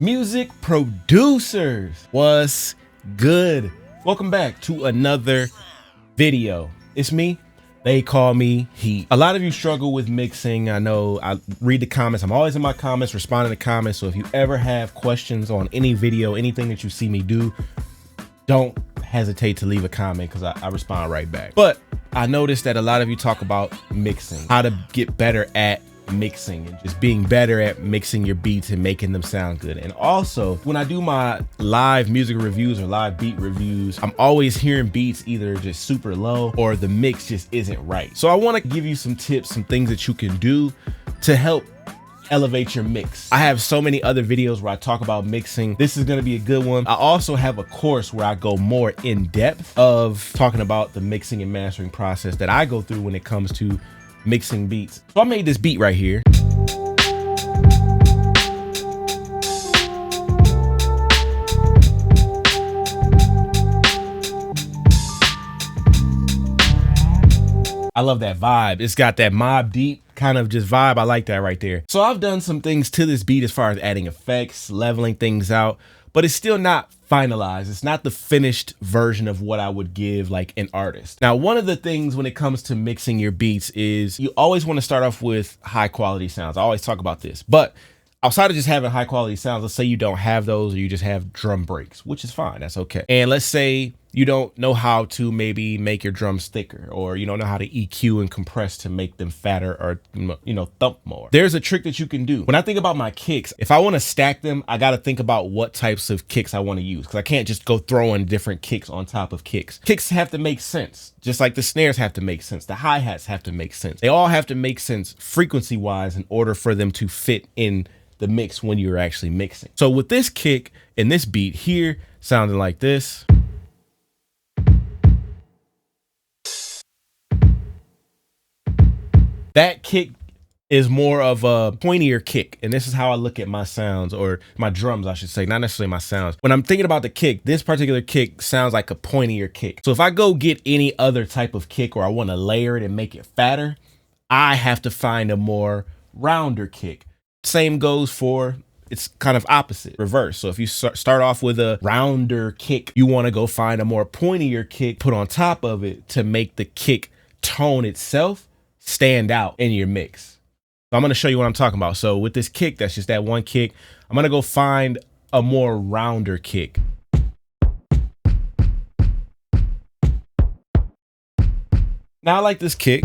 Music producers, what's good? Welcome back to another video. It's me, they call me Heat. A lot of you struggle with mixing. I know, I read the comments. I'm always in my comments, responding to comments. So if you ever have questions on any video, anything that you see me do, don't hesitate to leave a comment because I respond right back. But I noticed that a lot of you talk about mixing, how to get better at mixing and just being better at mixing your beats and making them sound good. And also when I do my live music reviews or live beat reviews, I'm always hearing beats either just super low or the mix just isn't right. So I want to give you some tips, some things that you can do to help elevate your mix. I have so many other videos where I talk about mixing. This is going to be a good one. I also have a course where I go more in depth of talking about the mixing and mastering process that I go through when it comes to mixing beats. So I made this beat right here. I love that vibe. It's got that Mobb Deep kind of just vibe. I like that right there. So I've done some things to this beat as far as adding effects, leveling things out, but it's still not finalized. It's not the finished version of what I would give like an artist. Now, one of the things when it comes to mixing your beats is you always want to start off with high quality sounds. I always talk about this, but outside of just having high quality sounds, let's say you don't have those or you just have drum breaks, which is fine. That's okay. And let's say you don't know how to maybe make your drums thicker, or you don't know how to EQ and compress to make them fatter or, you know, thump more. There's a trick that you can do. When I think about my kicks, if I want to stack them, I got to think about what types of kicks I want to use, because I can't just go throwing different kicks on top of kicks. Kicks have to make sense, just like the snares have to make sense. The hi-hats have to make sense. They all have to make sense frequency wise in order for them to fit in the mix when you're actually mixing. So with this kick and this beat here sounding like this, that kick is more of a pointier kick. And this is how I look at my sounds, or my drums, I should say, not necessarily my sounds. When I'm thinking about the kick, this particular kick sounds like a pointier kick. So if I go get any other type of kick, or I want to layer it and make it fatter, I have to find a more rounder kick. Same goes for, it's kind of opposite, reverse. So if you start off with a rounder kick, you want to go find a more pointier kick, put on top of it to make the kick tone itself stand out in your mix. So I'm going to show you what I'm talking about. So with this kick, that's just that one kick. I'm going to go find a more rounder kick. Now I like this kick.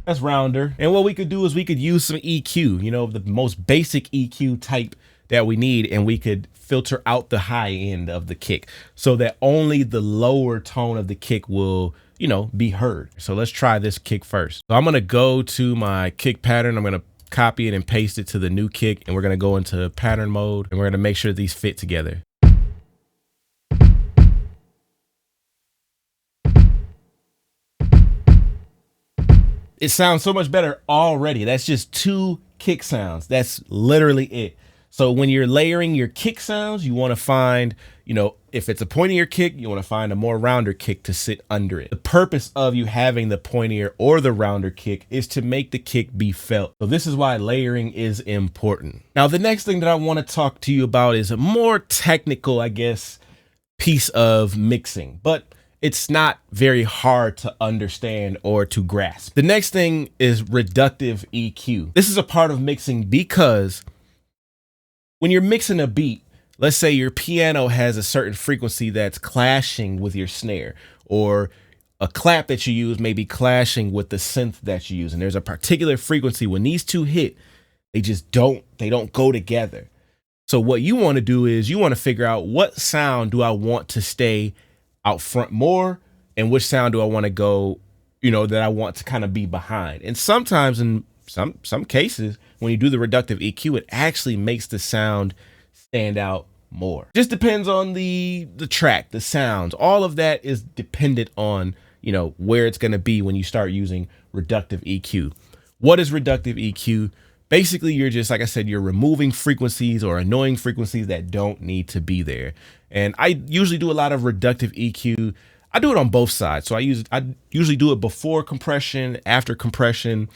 That's rounder. And what we could do is we could use some EQ, you know, the most basic EQ type that we need, and we could filter out the high end of the kick so that only the lower tone of the kick will, you know, be heard. So let's try this kick first. So I'm going to go to my kick pattern. I'm going to copy it and paste it to the new kick, and we're going to go into pattern mode, and we're going to make sure these fit together. It sounds so much better already. That's just two kick sounds. That's literally it. So when you're layering your kick sounds, you want to find, you know, if it's a pointier kick, you want to find a more rounder kick to sit under it. The purpose of you having the pointier or the rounder kick is to make the kick be felt. So this is why layering is important. Now, the next thing that I want to talk to you about is a more technical, I guess, piece of mixing, but it's not very hard to understand or to grasp. The next thing is reductive EQ. This is a part of mixing because when you're mixing a beat, let's say your piano has a certain frequency that's clashing with your snare, or a clap that you use may be clashing with the synth that you use. And there's a particular frequency when these two hit, they don't go together. So what you want to do is you want to figure out, what sound do I want to stay out front more, and which sound do I want to go, you know, that I want to kind of be behind. And sometimes in some cases, when you do the reductive EQ, it actually makes the sound stand out more. Just depends on the track, the sounds. All of that is dependent on, you know, where it's going to be when you start using reductive EQ. What is reductive EQ? Basically, you're just, like I said, you're removing frequencies or annoying frequencies that don't need to be there. And I usually do a lot of reductive EQ. I do it on both sides. So I usually do it before compression, after compression,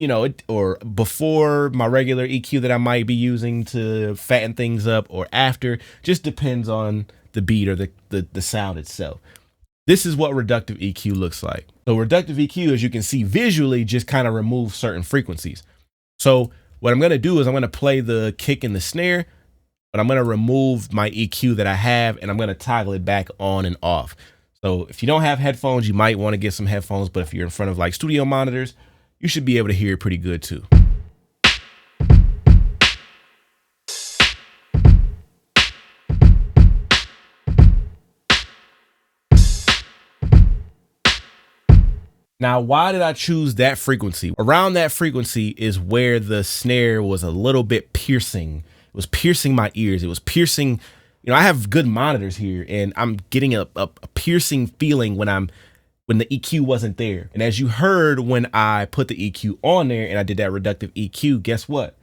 you know, or before my regular EQ that I might be using to fatten things up, or after. Just depends on the beat or the sound itself. This is what reductive EQ looks like. So reductive EQ, as you can see visually, just kind of removes certain frequencies. So what I'm going to do is I'm going to play the kick and the snare, but I'm going to remove my EQ that I have, and I'm going to toggle it back on and off. So if you don't have headphones, you might want to get some headphones, but if you're in front of like studio monitors, you should be able to hear it pretty good too. Now, why did I choose that frequency? Around that frequency is where the snare was a little bit piercing. It was piercing my ears. It was piercing, you know, I have good monitors here, and I'm getting a piercing feeling when the EQ wasn't there. And as you heard, when I put the EQ on there and I did that reductive EQ, guess what?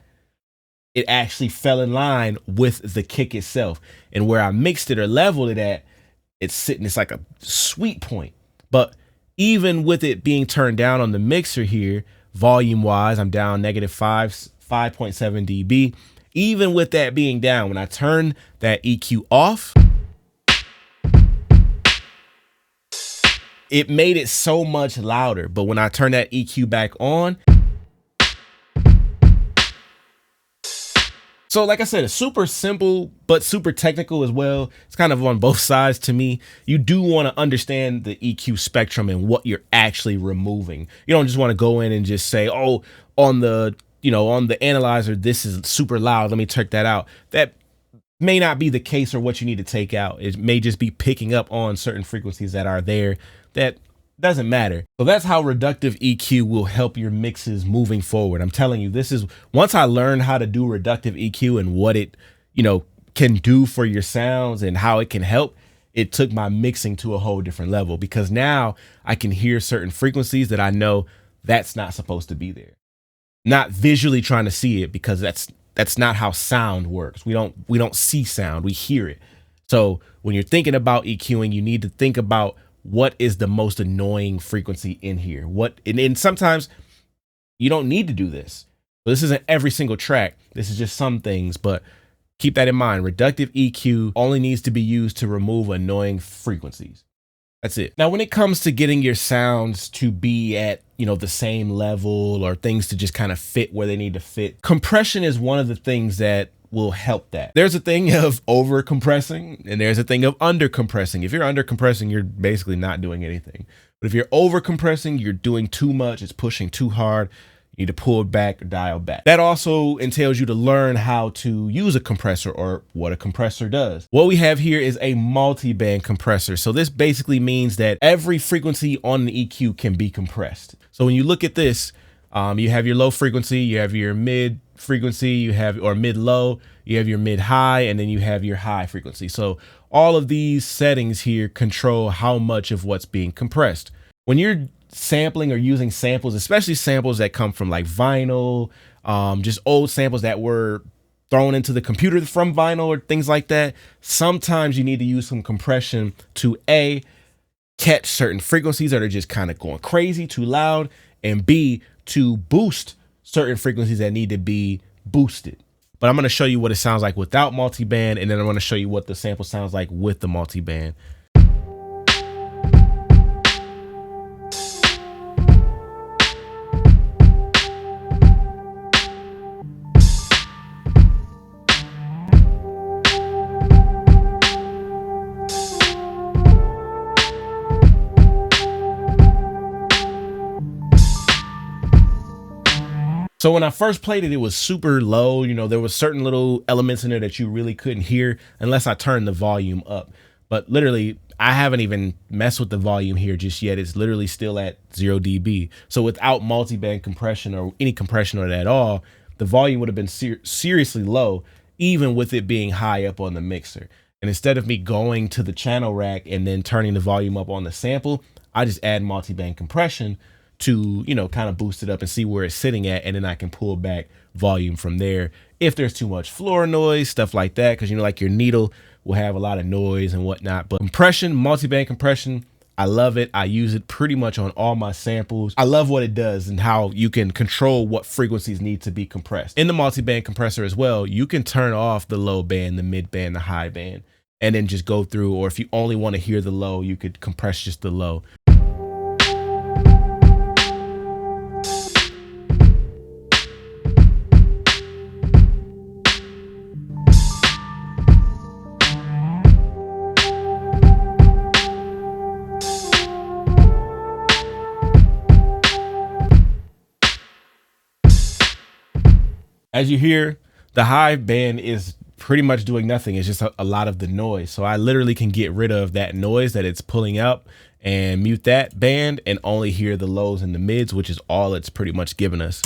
It actually fell in line with the kick itself. And where I mixed it or leveled it at, it's like a sweet point. But even with it being turned down on the mixer here, volume wise, I'm down -5.7 dB. Even with that being down, when I turn that EQ off, it made it so much louder. But when I turn that EQ back on, so like I said, it's super simple, but super technical as well. It's kind of on both sides to me. You do want to understand the EQ spectrum and what you're actually removing. You don't just want to go in and just say, oh, on the analyzer, this is super loud, let me check that out. That may not be the case or what you need to take out. It may just be picking up on certain frequencies that are there that doesn't matter. So that's how reductive EQ will help your mixes moving forward. I'm telling you, this is, once I learned how to do reductive EQ and what it, can do for your sounds and how it can help, it took my mixing to a whole different level, because now I can hear certain frequencies that I know that's not supposed to be there. Not visually trying to see it, because that's not how sound works. We don't see sound, we hear it. So when you're thinking about EQing, you need to think about what is the most annoying frequency in here. And sometimes you don't need to do this. So this isn't every single track. This is just some things, but keep that in mind. Reductive EQ only needs to be used to remove annoying frequencies. That's it. Now, when it comes to getting your sounds to be at, the same level, or things to just kind of fit where they need to fit, compression is one of the things that will help that. There's a thing of over compressing and there's a thing of under compressing. If you're under compressing, you're basically not doing anything. But if you're over compressing, you're doing too much, it's pushing too hard. You need to pull it back or dial back. That also entails you to learn how to use a compressor, or what a compressor does. What we have here is a multi-band compressor. So this basically means that every frequency on the EQ can be compressed. So when you look at this, you have your low frequency, you have your mid frequency, or mid low, you have your mid high, and then you have your high frequency. So all of these settings here control how much of what's being compressed. When you're sampling or using samples, especially samples that come from like vinyl, just old samples that were thrown into the computer from vinyl or things like that, sometimes you need to use some compression to catch certain frequencies that are just kind of going crazy, too loud, and B, to boost certain frequencies that need to be boosted. But I'm going to show you what it sounds like without multiband, and then I'm going to show you what the sample sounds like with the multiband. So when I first played it, it was super low. There was certain little elements in there that you really couldn't hear unless I turned the volume up. But literally, I haven't even messed with the volume here just yet. It's literally still at 0 dB. So without multiband compression or any compression on it at all, the volume would have been seriously low, even with it being high up on the mixer. And instead of me going to the channel rack and then turning the volume up on the sample, I just add multiband compression to, kind of boost it up and see where it's sitting at. And then I can pull back volume from there if there's too much floor noise, stuff like that. Because, like your needle will have a lot of noise and whatnot. But compression, multiband compression, I love it. I use it pretty much on all my samples. I love what it does and how you can control what frequencies need to be compressed. In the multi-band compressor as well, you can turn off the low band, the mid band, the high band, and then just go through, or if you only want to hear the low, you could compress just the low. As you hear, the high band is pretty much doing nothing. It's just a lot of the noise. So I literally can get rid of that noise that it's pulling out and mute that band and only hear the lows and the mids, which is all it's pretty much giving us.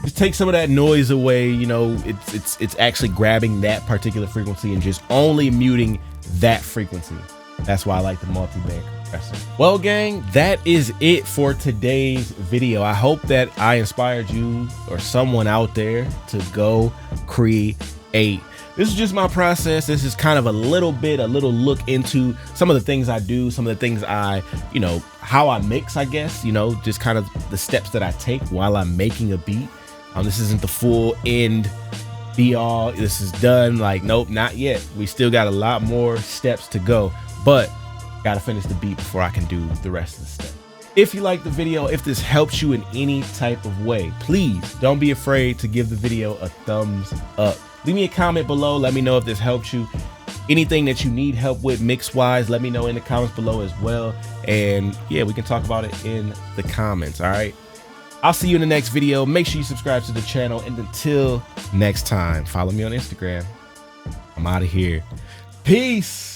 Just take some of that noise away. You know, it's actually grabbing that particular frequency and just only muting that frequency. That's why I like the multi-band compressor. Well, gang, that is it for today's video. I hope that I inspired you or someone out there to go create. This is just my process. This is kind of a little look into some of the things I do, some of the things I, how I mix, I guess, just kind of the steps that I take while I'm making a beat. This isn't the full end be all, this is done. Like, nope, not yet. We still got a lot more steps to go, but gotta finish the beat before I can do the rest of the steps. If you like the video, if this helps you in any type of way, please don't be afraid to give the video a thumbs up. Leave me a comment below. Let me know if this helps you. Anything that you need help with mix wise, let me know in the comments below as well. And yeah, we can talk about it in the comments. All right. I'll see you in the next video. Make sure you subscribe to the channel. And until next time, follow me on Instagram. I'm out of here. Peace.